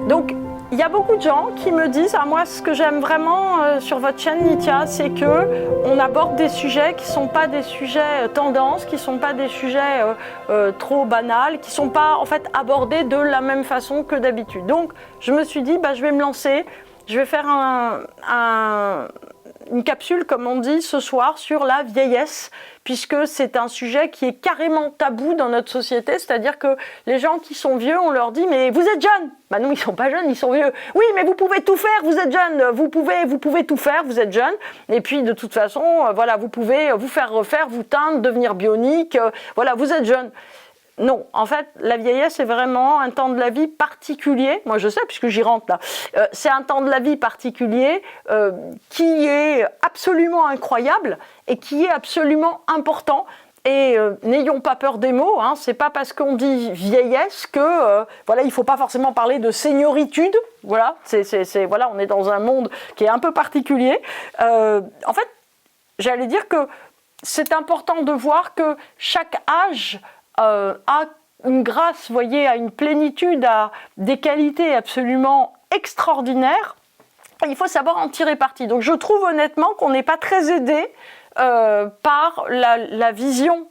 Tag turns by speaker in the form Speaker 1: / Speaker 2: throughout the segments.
Speaker 1: Donc, il y a beaucoup de gens qui me disent, moi ce que j'aime vraiment sur votre chaîne Nithya, c'est qu'on aborde des sujets qui ne sont pas des sujets tendances, qui ne sont pas des sujets trop banals, qui ne sont pas en fait abordés de la même façon que d'habitude. Donc je me suis dit, je vais me lancer, je vais faire une capsule, comme on dit, ce soir sur la vieillesse, puisque c'est un sujet qui est carrément tabou dans notre société, c'est-à-dire que les gens qui sont vieux, on leur dit « mais vous êtes jeunes !» Non, ils ne sont pas jeunes, ils sont vieux. « Oui, mais vous pouvez tout faire, vous êtes jeunes, vous pouvez tout faire, vous êtes jeunes. » Et puis, de toute façon, voilà, vous pouvez vous faire refaire, vous teindre, devenir bionique, voilà, vous êtes jeunes. Non, en fait, la vieillesse est vraiment un temps de la vie particulier. Moi, je sais, puisque j'y rentre là. C'est un temps de la vie particulier qui est absolument incroyable et qui est absolument important. Et n'ayons pas peur des mots. C'est pas parce qu'on dit vieillesse que voilà, il faut pas forcément parler de senioritude. Voilà, voilà, on est dans un monde qui est un peu particulier. En fait, j'allais dire que c'est important de voir que chaque âge a une grâce, voyez, à une plénitude, à des qualités absolument extraordinaires. Et il faut savoir en tirer parti. Donc je trouve honnêtement qu'on n'est pas très aidé par la vision,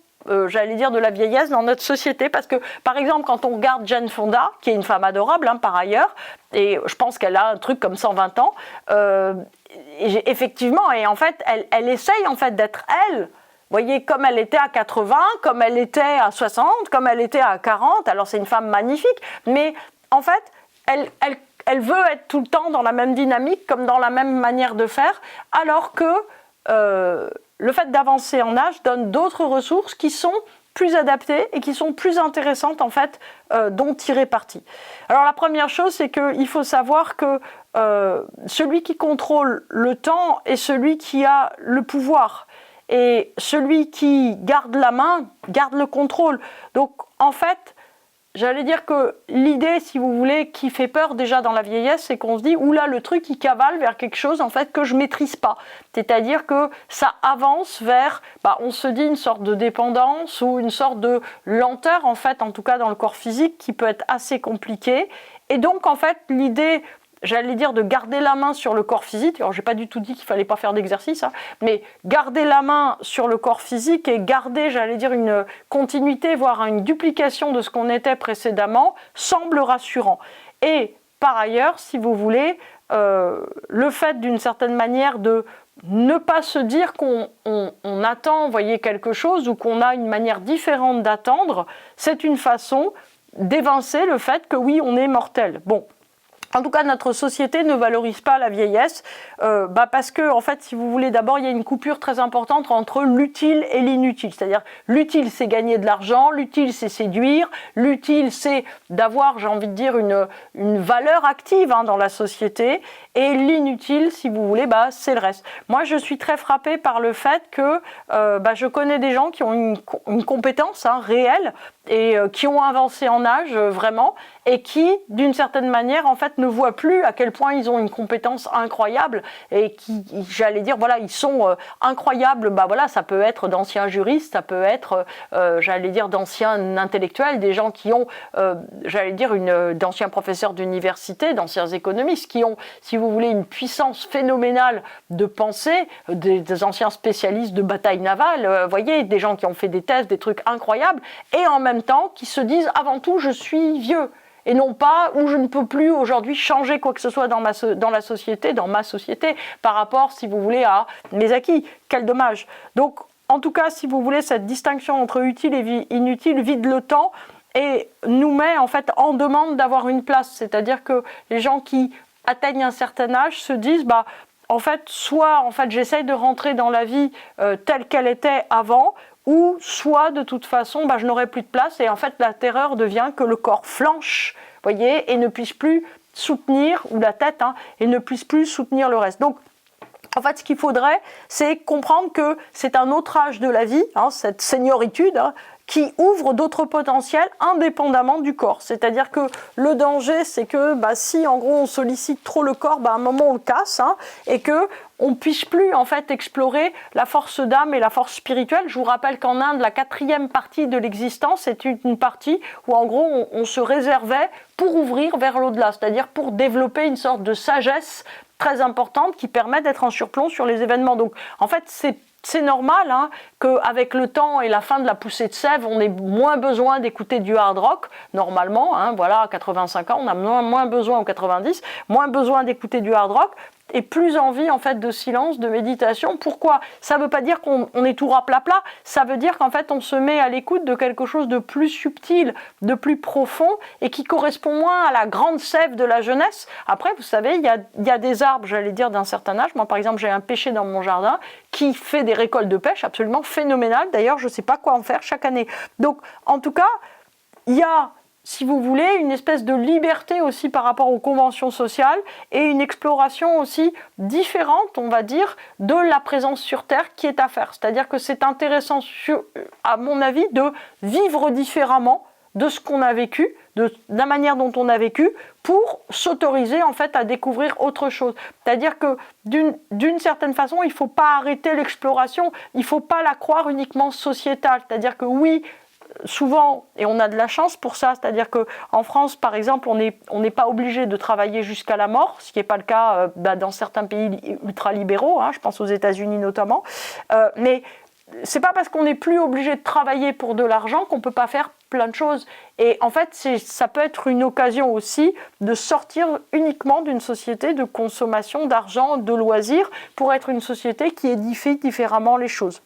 Speaker 1: j'allais dire, de la vieillesse dans notre société. Parce que, par exemple, quand on regarde Jane Fonda, qui est une femme adorable par ailleurs, et je pense qu'elle a un truc comme 120 ans, effectivement, et en fait, elle essaye en fait d'être elle. Vous voyez, comme elle était à 80, comme elle était à 60, comme elle était à 40, alors c'est une femme magnifique, mais en fait, elle veut être tout le temps dans la même dynamique, comme dans la même manière de faire, alors que le fait d'avancer en âge donne d'autres ressources qui sont plus adaptées et qui sont plus intéressantes, en fait, dont tirer parti. Alors la première chose, c'est qu'il faut savoir que celui qui contrôle le temps est celui qui a le pouvoir. Et celui qui garde la main, garde le contrôle. Donc, en fait, j'allais dire que l'idée, si vous voulez, qui fait peur déjà dans la vieillesse, c'est qu'on se dit, oula, le truc, il cavale vers quelque chose, en fait, que je maîtrise pas. C'est-à-dire que ça avance vers, on se dit, une sorte de dépendance ou une sorte de lenteur, en fait, en tout cas dans le corps physique, qui peut être assez compliquée. Et donc, en fait, l'idée, j'allais dire, de garder la main sur le corps physique. Alors, je n'ai pas du tout dit qu'il ne fallait pas faire d'exercice, mais garder la main sur le corps physique et garder, j'allais dire, une continuité, voire une duplication de ce qu'on était précédemment, semble rassurant. Et par ailleurs, si vous voulez, le fait d'une certaine manière de ne pas se dire qu'on attend, voyez, quelque chose ou qu'on a une manière différente d'attendre, c'est une façon d'évincer le fait que oui, on est mortel. Bon. En tout cas, notre société ne valorise pas la vieillesse parce que, en fait, si vous voulez, d'abord, il y a une coupure très importante entre l'utile et l'inutile. C'est-à-dire, l'utile, c'est gagner de l'argent, l'utile, c'est séduire, l'utile, c'est d'avoir, j'ai envie de dire, une valeur active dans la société, et l'inutile, si vous voulez, c'est le reste. Moi, je suis très frappée par le fait que je connais des gens qui ont une compétence réelle et qui ont avancé en âge vraiment, et qui, d'une certaine manière, en fait, ne voient plus à quel point ils ont une compétence incroyable et qui, j'allais dire, voilà, ils sont incroyables. Voilà, ça peut être d'anciens juristes, ça peut être, j'allais dire, d'anciens intellectuels, des gens qui ont, j'allais dire, d'anciens professeurs d'université, d'anciens économistes, qui ont, si vous voulez, une puissance phénoménale de pensée, des anciens spécialistes de bataille navale, voyez, des gens qui ont fait des thèses, des trucs incroyables, et en même temps, qui se disent, avant tout, je suis vieux. Et non pas où je ne peux plus aujourd'hui changer quoi que ce soit dans ma société, par rapport, si vous voulez, à mes acquis. Quel dommage. Donc, en tout cas, si vous voulez, cette distinction entre utile et inutile vide le temps et nous met en fait en demande d'avoir une place. C'est-à-dire que les gens qui atteignent un certain âge se disent, en fait, soit en fait, j'essaye de rentrer dans la vie telle qu'elle était avant, ou soit de toute façon je n'aurai plus de place et en fait la terreur devient que le corps flanche, voyez, et ne puisse plus soutenir, ou la tête, et ne puisse plus soutenir le reste. Donc en fait, ce qu'il faudrait, c'est comprendre que c'est un autre âge de la vie, cette senioritude, qui ouvre d'autres potentiels indépendamment du corps. C'est-à-dire que le danger, c'est que si en gros on sollicite trop le corps, à un moment on le casse, et que on ne puisse plus en fait explorer la force d'âme et la force spirituelle. Je vous rappelle qu'en Inde, la 4e partie de l'existence est une partie où en gros on se réservait pour ouvrir vers l'au-delà, c'est-à-dire pour développer une sorte de sagesse très importante qui permet d'être en surplomb sur les événements. Donc en fait c'est normal qu'avec le temps et la fin de la poussée de sève, on ait moins besoin d'écouter du hard rock, normalement, voilà, à 85 ans, on a moins besoin, ou 90, moins besoin d'écouter du hard rock, et plus envie en fait de silence, de méditation. Pourquoi ? Ça ne veut pas dire qu'on est tout raplapla, ça veut dire qu'en fait on se met à l'écoute de quelque chose de plus subtil, de plus profond, et qui correspond moins à la grande sève de la jeunesse. Après, vous savez, il y a des arbres, j'allais dire, d'un certain âge. Moi, par exemple, j'ai un pêcher dans mon jardin qui fait des récoltes de pêche absolument phénoménales. D'ailleurs, je ne sais pas quoi en faire chaque année. Donc, en tout cas, il y a, si vous voulez, une espèce de liberté aussi par rapport aux conventions sociales et une exploration aussi différente, on va dire, de la présence sur Terre qui est à faire. C'est-à-dire que c'est intéressant, à mon avis, de vivre différemment de ce qu'on a vécu, de la manière dont on a vécu, pour s'autoriser en fait à découvrir autre chose. C'est-à-dire que d'une certaine façon, il ne faut pas arrêter l'exploration, il ne faut pas la croire uniquement sociétale. C'est-à-dire que oui, souvent, et on a de la chance pour ça, c'est-à-dire qu'en France, par exemple, on n'est pas obligé de travailler jusqu'à la mort, ce qui n'est pas le cas dans certains pays ultralibéraux, je pense aux États-Unis notamment, mais c'est pas parce qu'on n'est plus obligé de travailler pour de l'argent qu'on peut pas faire plein de choses. Et en fait, ça peut être une occasion aussi de sortir uniquement d'une société de consommation d'argent, de loisirs, pour être une société qui édifie différemment les choses.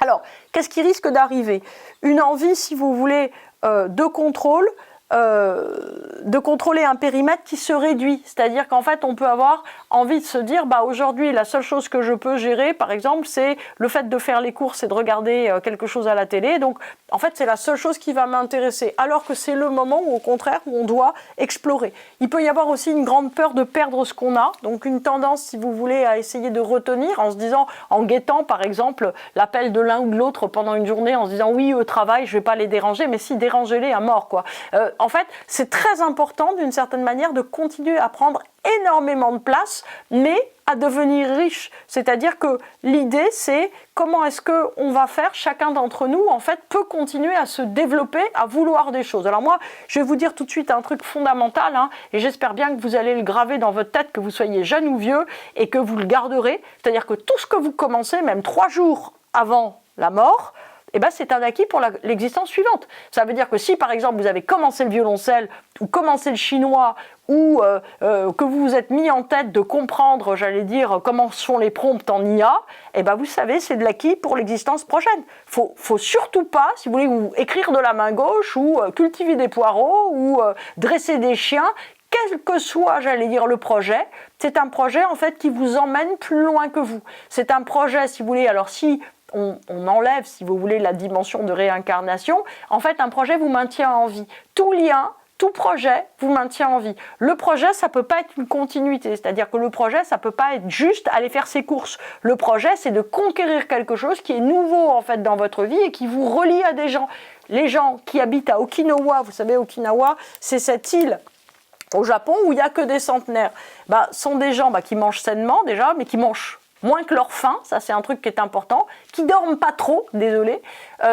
Speaker 1: Alors, qu'est-ce qui risque d'arriver ? Une envie, si vous voulez, de contrôle, de contrôler un périmètre qui se réduit. C'est-à-dire qu'en fait, on peut avoir envie de se dire, aujourd'hui, la seule chose que je peux gérer, par exemple, c'est le fait de faire les courses et de regarder quelque chose à la télé. Donc, en fait, c'est la seule chose qui va m'intéresser. Alors que c'est le moment où, au contraire, où on doit explorer. Il peut y avoir aussi une grande peur de perdre ce qu'on a. Donc, une tendance, si vous voulez, à essayer de retenir en se disant, en guettant, par exemple, l'appel de l'un ou de l'autre pendant une journée, en se disant, oui, au travail, je ne vais pas les déranger, mais si, dérangez-les à mort, quoi. En fait, c'est très important, d'une certaine manière, de continuer à prendre énormément de place, mais à devenir riche. C'est-à-dire que l'idée, c'est comment est-ce qu'on va faire, chacun d'entre nous, en fait, peut continuer à se développer, à vouloir des choses. Alors moi, je vais vous dire tout de suite un truc fondamental, et j'espère bien que vous allez le graver dans votre tête, que vous soyez jeune ou vieux, et que vous le garderez. C'est-à-dire que tout ce que vous commencez, même 3 jours avant la mort, c'est un acquis pour l'existence suivante. Ça veut dire que si, par exemple, vous avez commencé le violoncelle ou commencé le chinois ou que vous vous êtes mis en tête de comprendre, j'allais dire, comment sont les prompts en IA, vous savez, c'est de l'acquis pour l'existence prochaine. Faut surtout pas, si vous voulez, ou écrire de la main gauche ou cultiver des poireaux ou dresser des chiens. Quel que soit, j'allais dire, le projet, c'est un projet, en fait, qui vous emmène plus loin que vous. C'est un projet, si vous voulez, alors si on enlève, si vous voulez, la dimension de réincarnation, en fait, un projet vous maintient en vie. Tout lien, tout projet vous maintient en vie. Le projet, ça ne peut pas être une continuité, c'est-à-dire que le projet, ça ne peut pas être juste aller faire ses courses. Le projet, c'est de conquérir quelque chose qui est nouveau, en fait, dans votre vie et qui vous relie à des gens. Les gens qui habitent à Okinawa, vous savez, Okinawa, c'est cette île au Japon où il n'y a que des centenaires. Sont des gens qui mangent sainement déjà, mais qui mangent moins que leur faim, ça c'est un truc qui est important, qui dorment pas trop, désolé,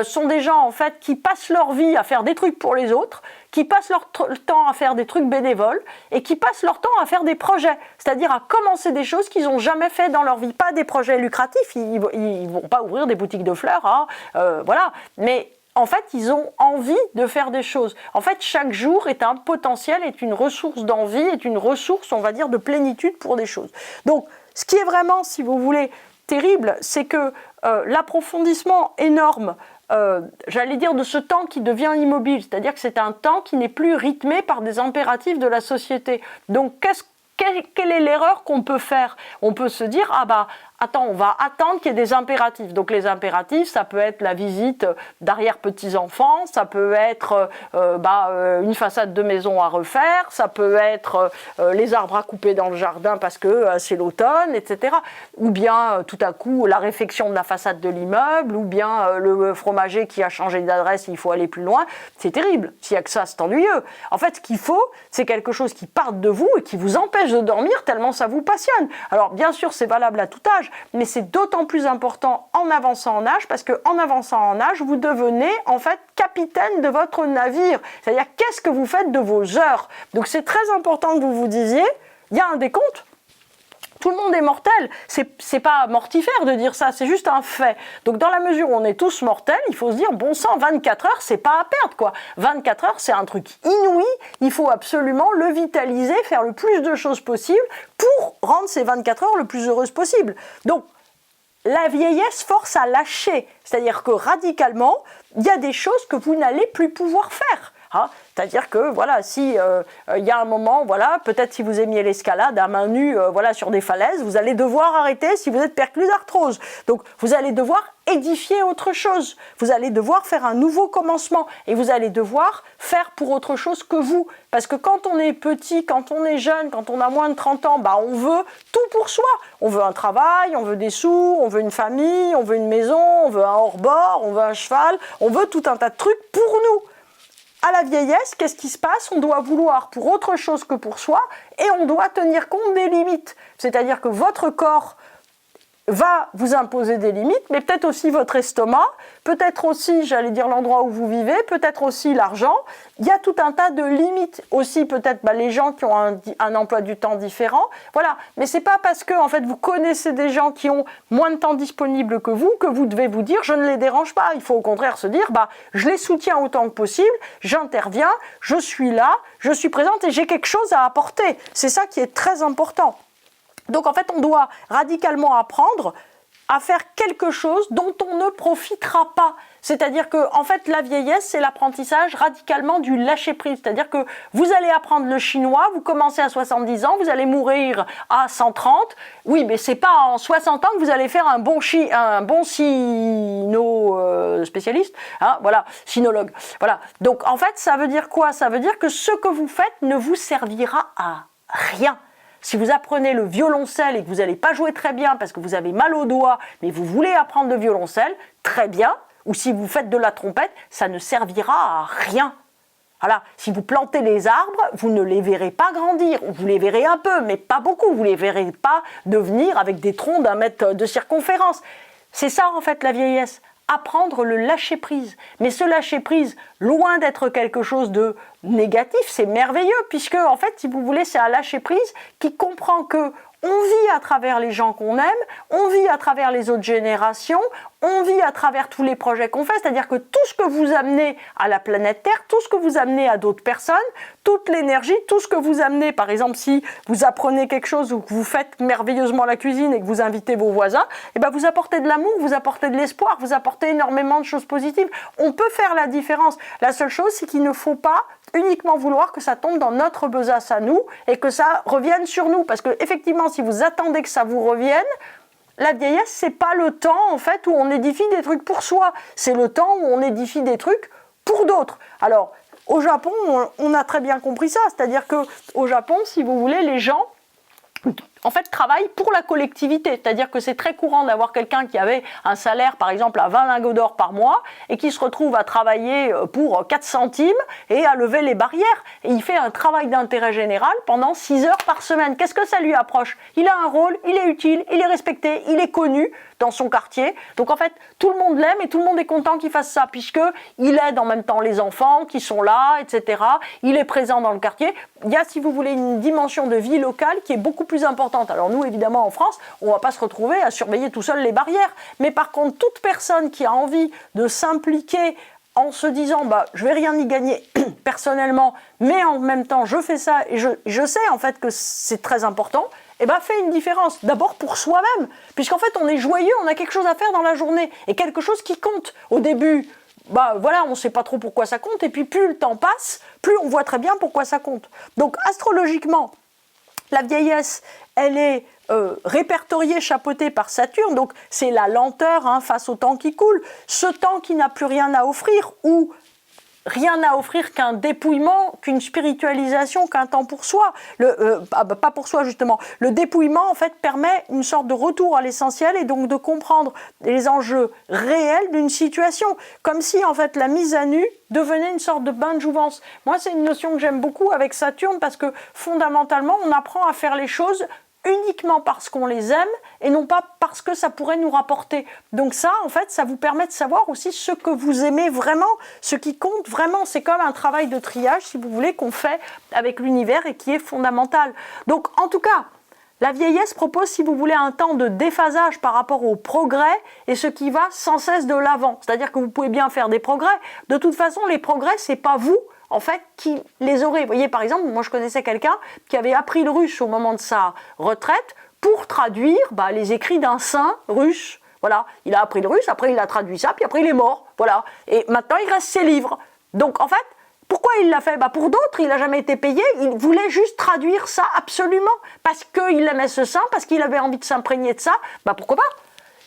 Speaker 1: sont des gens en fait qui passent leur vie à faire des trucs pour les autres, qui passent leur temps à faire des trucs bénévoles et qui passent leur temps à faire des projets, c'est-à-dire à commencer des choses qu'ils n'ont jamais fait dans leur vie, pas des projets lucratifs, ils vont pas ouvrir des boutiques de fleurs, voilà, mais en fait, ils ont envie de faire des choses. En fait, chaque jour est un potentiel, est une ressource d'envie, est une ressource, on va dire, de plénitude pour des choses. Donc, ce qui est vraiment, si vous voulez, terrible, c'est que l'approfondissement énorme, j'allais dire, de ce temps qui devient immobile, c'est-à-dire que c'est un temps qui n'est plus rythmé par des impératifs de la société. Donc, quelle est l'erreur qu'on peut faire ? On peut se dire, attends, on va attendre qu'il y ait des impératifs. Donc les impératifs, ça peut être la visite d'arrière-petits-enfants, ça peut être une façade de maison à refaire, ça peut être les arbres à couper dans le jardin parce que c'est l'automne, etc. Ou bien tout à coup la réfection de la façade de l'immeuble, ou bien le fromager qui a changé d'adresse, il faut aller plus loin. C'est terrible. S'il n'y a que ça, c'est ennuyeux. En fait, ce qu'il faut, c'est quelque chose qui parte de vous et qui vous empêche de dormir tellement ça vous passionne. Alors bien sûr, c'est valable à tout âge, mais c'est d'autant plus important en avançant en âge, parce qu'en avançant en âge, vous devenez en fait capitaine de votre navire. C'est-à-dire, qu'est-ce que vous faites de vos heures? Donc c'est très important que vous vous disiez, il y a un décompte. Tout le monde est mortel. C'est pas mortifère de dire ça, c'est juste un fait. Donc dans la mesure où on est tous mortels, il faut se dire, bon sang, 24 heures, c'est pas à perdre, quoi. 24 heures, c'est un truc inouï. Il faut absolument le vitaliser, faire le plus de choses possible pour rendre ces 24 heures le plus heureuses possible. Donc, la vieillesse force à lâcher. C'est-à-dire que radicalement, il y a des choses que vous n'allez plus pouvoir faire. Hein, c'est-à-dire que voilà, si il y a un moment, voilà, peut-être si vous aimiez l'escalade à main nue, voilà, sur des falaises, vous allez devoir arrêter si vous êtes perclus d'arthrose. Donc vous allez devoir édifier autre chose. Vous allez devoir faire un nouveau commencement et vous allez devoir faire pour autre chose que vous. Parce que quand on est petit, quand on est jeune, quand on a moins de 30 ans, bah on veut tout pour soi. On veut un travail, on veut des sous, on veut une famille, on veut une maison, on veut un hors-bord, on veut un cheval, on veut tout un tas de trucs pour nous. À la vieillesse, qu'est-ce qui se passe? On doit vouloir pour autre chose que pour soi et on doit tenir compte des limites. C'est-à-dire que votre corps va vous imposer des limites, mais peut-être aussi votre estomac, peut-être aussi, j'allais dire, l'endroit où vous vivez, peut-être aussi l'argent. Il y a tout un tas de limites. Aussi peut-être les gens qui ont un emploi du temps différent. Voilà. Mais c'est pas parce que en fait, vous connaissez des gens qui ont moins de temps disponible que vous devez vous dire je ne les dérange pas. Il faut au contraire se dire je les soutiens autant que possible, j'interviens, je suis là, je suis présente et j'ai quelque chose à apporter. C'est ça qui est très important. Donc en fait, on doit radicalement apprendre à faire quelque chose dont on ne profitera pas. C'est-à-dire que en fait, la vieillesse, c'est l'apprentissage radicalement du lâcher-prise. C'est-à-dire que vous allez apprendre le chinois, vous commencez à 70 ans, vous allez mourir à 130. Oui, mais c'est pas en 60 ans que vous allez faire un bon spécialiste, hein, voilà, sinologue. Voilà. Donc en fait, ça veut dire quoi? Ça veut dire que ce que vous faites ne vous servira à rien. Si vous apprenez le violoncelle et que vous n'allez pas jouer très bien parce que vous avez mal aux doigts, mais vous voulez apprendre le violoncelle, très bien. Ou si vous faites de la trompette, ça ne servira à rien. Voilà. Si vous plantez les arbres, vous ne les verrez pas grandir. Vous les verrez un peu, mais pas beaucoup. Vous ne les verrez pas devenir avec des troncs d'1 mètre de circonférence. C'est ça en fait la vieillesse. Apprendre le lâcher-prise. Mais ce lâcher-prise, loin d'être quelque chose de négatif, c'est merveilleux, puisque, en fait, si vous voulez, c'est un lâcher-prise qui comprend que on vit à travers les gens qu'on aime, on vit à travers les autres générations, on vit à travers tous les projets qu'on fait, c'est-à-dire que tout ce que vous amenez à la planète Terre, tout ce que vous amenez à d'autres personnes, toute l'énergie, tout ce que vous amenez, par exemple, si vous apprenez quelque chose ou que vous faites merveilleusement la cuisine et que vous invitez vos voisins, eh ben vous apportez de l'amour, vous apportez de l'espoir, vous apportez énormément de choses positives. On peut faire la différence. La seule chose, c'est qu'il ne faut pas uniquement vouloir que ça tombe dans notre besace à nous et que ça revienne sur nous. Parce que effectivement, si vous attendez que ça vous revienne, la vieillesse, c'est pas le temps en fait où on édifie des trucs pour soi. C'est le temps où on édifie des trucs pour d'autres. Alors, au Japon, on a très bien compris ça. C'est-à-dire qu'au Japon, si vous voulez, les gens en fait, travaillent pour la collectivité. C'est-à-dire que c'est très courant d'avoir quelqu'un qui avait un salaire, par exemple, à 20 lingots d'or par mois et qui se retrouve à travailler pour 4 centimes et à lever les barrières. Et il fait un travail d'intérêt général pendant 6 heures par semaine. Qu'est-ce que ça lui approche? Il a un rôle, il est utile, il est respecté, il est connu dans son quartier. Donc en fait, tout le monde l'aime et tout le monde est content qu'il fasse ça puisqu'il aide en même temps les enfants qui sont là, etc. Il est présent dans le quartier. Il y a, si vous voulez, une dimension de vie locale qui est beaucoup plus importante. Alors nous, évidemment, en France, on ne va pas se retrouver à surveiller tout seul les barrières. Mais par contre, toute personne qui a envie de s'impliquer en se disant je vais rien y gagner personnellement, mais en même temps, je fais ça et je sais en fait que c'est très important, fait une différence. D'abord pour soi-même, puisqu'en fait, on est joyeux, on a quelque chose à faire dans la journée et quelque chose qui compte. Au début, on ne sait pas trop pourquoi ça compte, et puis plus le temps passe, plus on voit très bien pourquoi ça compte. Donc astrologiquement, la vieillesse, elle est répertoriée, chapeautée par Saturne, donc c'est la lenteur face au temps qui coule, ce temps qui n'a plus rien à offrir, ou rien à offrir qu'un dépouillement, qu'une spiritualisation, qu'un temps pour soi. Pas pour soi justement. Le dépouillement en fait permet une sorte de retour à l'essentiel et donc de comprendre les enjeux réels d'une situation. Comme si en fait la mise à nu devenait une sorte de bain de jouvence. Moi c'est une notion que j'aime beaucoup avec Saturne parce que fondamentalement on apprend à faire les choses uniquement parce qu'on les aime et non pas parce que ça pourrait nous rapporter. Donc ça, en fait, ça vous permet de savoir aussi ce que vous aimez vraiment, ce qui compte vraiment. C'est comme un travail de triage, si vous voulez, qu'on fait avec l'univers et qui est fondamental. Donc, en tout cas, la vieillesse propose, si vous voulez, un temps de déphasage par rapport au progrès et ce qui va sans cesse de l'avant. C'est-à-dire que vous pouvez bien faire des progrès. De toute façon, les progrès, c'est pas vous, en fait, qui les aurez. Vous voyez, par exemple, moi je connaissais quelqu'un qui avait appris le russe au moment de sa retraite pour traduire les écrits d'un saint russe. Voilà, il a appris le russe, après il a traduit ça, puis après il est mort. Voilà, et maintenant il reste ses livres. Donc en fait, pourquoi il l'a fait ? Pour d'autres, il n'a jamais été payé, il voulait juste traduire ça absolument, parce qu'il aimait ce saint, parce qu'il avait envie de s'imprégner de ça, pourquoi pas ?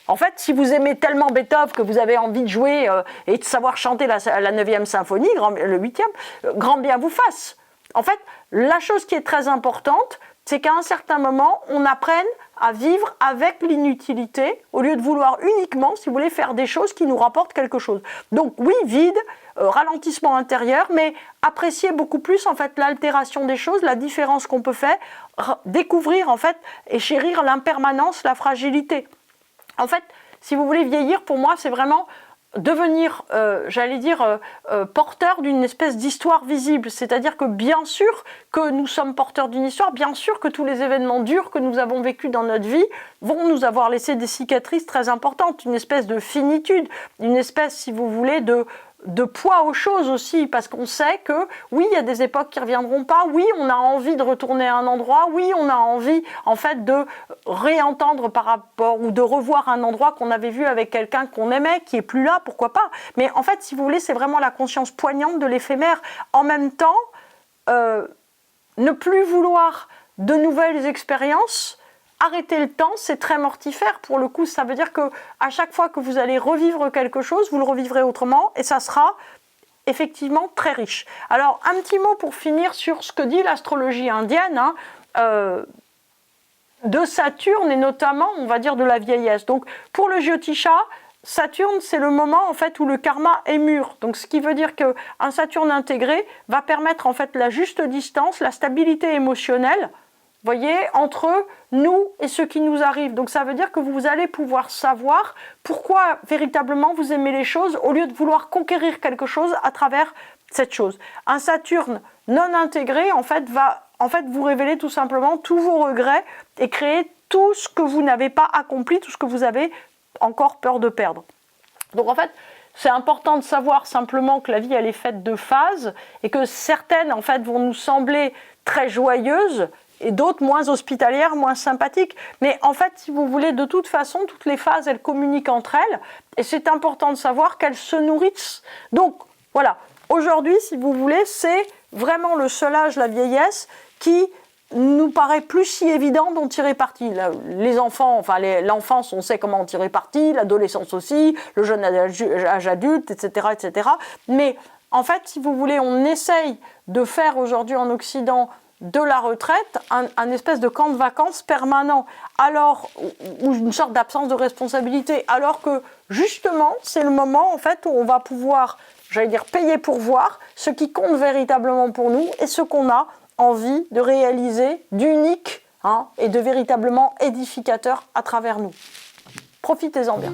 Speaker 1: En fait, si vous aimez tellement Beethoven que vous avez envie de jouer et de savoir chanter la 9e symphonie, le 8e, grand bien vous fasse. En fait, la chose qui est très importante, c'est qu'à un certain moment, on apprenne à vivre avec l'inutilité au lieu de vouloir uniquement, si vous voulez, faire des choses qui nous rapportent quelque chose. Donc oui, vide, ralentissement intérieur, mais apprécier beaucoup plus en fait l'altération des choses, la différence qu'on peut faire, découvrir en fait et chérir l'impermanence, la fragilité. En fait, si vous voulez vieillir, pour moi, c'est vraiment devenir, porteur d'une espèce d'histoire visible. C'est-à-dire que bien sûr que nous sommes porteurs d'une histoire, bien sûr que tous les événements durs que nous avons vécus dans notre vie vont nous avoir laissé des cicatrices très importantes, une espèce de finitude, une espèce, si vous voulez, de poids aux choses aussi, parce qu'on sait que oui, il y a des époques qui ne reviendront pas, oui, on a envie de retourner à un endroit, oui, on a envie en fait de réentendre par rapport ou de revoir un endroit qu'on avait vu avec quelqu'un qu'on aimait, qui est plus là, pourquoi pas. Mais en fait, si vous voulez, c'est vraiment la conscience poignante de l'éphémère. En même temps, ne plus vouloir de nouvelles expériences, arrêter le temps, c'est très mortifère. Pour le coup, ça veut dire que à chaque fois que vous allez revivre quelque chose, vous le revivrez autrement et ça sera effectivement très riche. Alors, un petit mot pour finir sur ce que dit l'astrologie indienne de Saturne et notamment, on va dire, de la vieillesse. Donc, pour le Jyotisha, Saturne, c'est le moment en fait où le karma est mûr. Donc, ce qui veut dire qu'un Saturne intégré va permettre en fait la juste distance, la stabilité émotionnelle, voyez, entre nous et ce qui nous arrive. Donc ça veut dire que vous allez pouvoir savoir pourquoi véritablement vous aimez les choses au lieu de vouloir conquérir quelque chose à travers cette chose. Un Saturne non intégré en fait va vous révéler tout simplement tous vos regrets et créer tout ce que vous n'avez pas accompli, tout ce que vous avez encore peur de perdre. Donc en fait, c'est important de savoir simplement que la vie elle est faite de phases et que certaines en fait vont nous sembler très joyeuses et d'autres moins hospitalières, moins sympathiques. Mais en fait, si vous voulez, de toute façon, toutes les phases, elles communiquent entre elles. Et c'est important de savoir qu'elles se nourrissent. Donc, voilà. Aujourd'hui, si vous voulez, c'est vraiment le seul âge, la vieillesse, qui nous paraît plus si évident d'en tirer parti. Les enfants, l'enfance, on sait comment en tirer parti, l'adolescence aussi, le jeune âge adulte, etc., etc. Mais en fait, si vous voulez, on essaye de faire aujourd'hui en Occident de la retraite, un espèce de camp de vacances permanent, ou une sorte d'absence de responsabilité, alors que justement, c'est le moment en fait où on va pouvoir, payer pour voir ce qui compte véritablement pour nous et ce qu'on a envie de réaliser d'unique et de véritablement édificateur à travers nous. Profitez-en bien.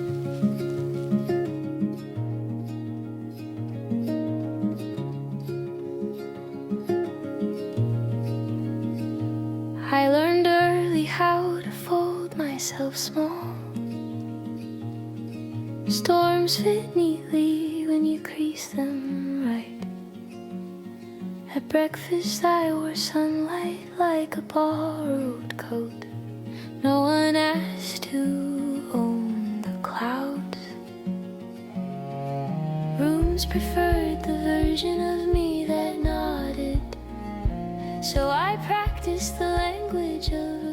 Speaker 2: I learned early how to fold myself small. Storms fit neatly when you crease them right. At breakfast I wore sunlight like a borrowed coat. No one asked who owned the clouds. Rooms preferred the version of me that nodded. So I practiced the language of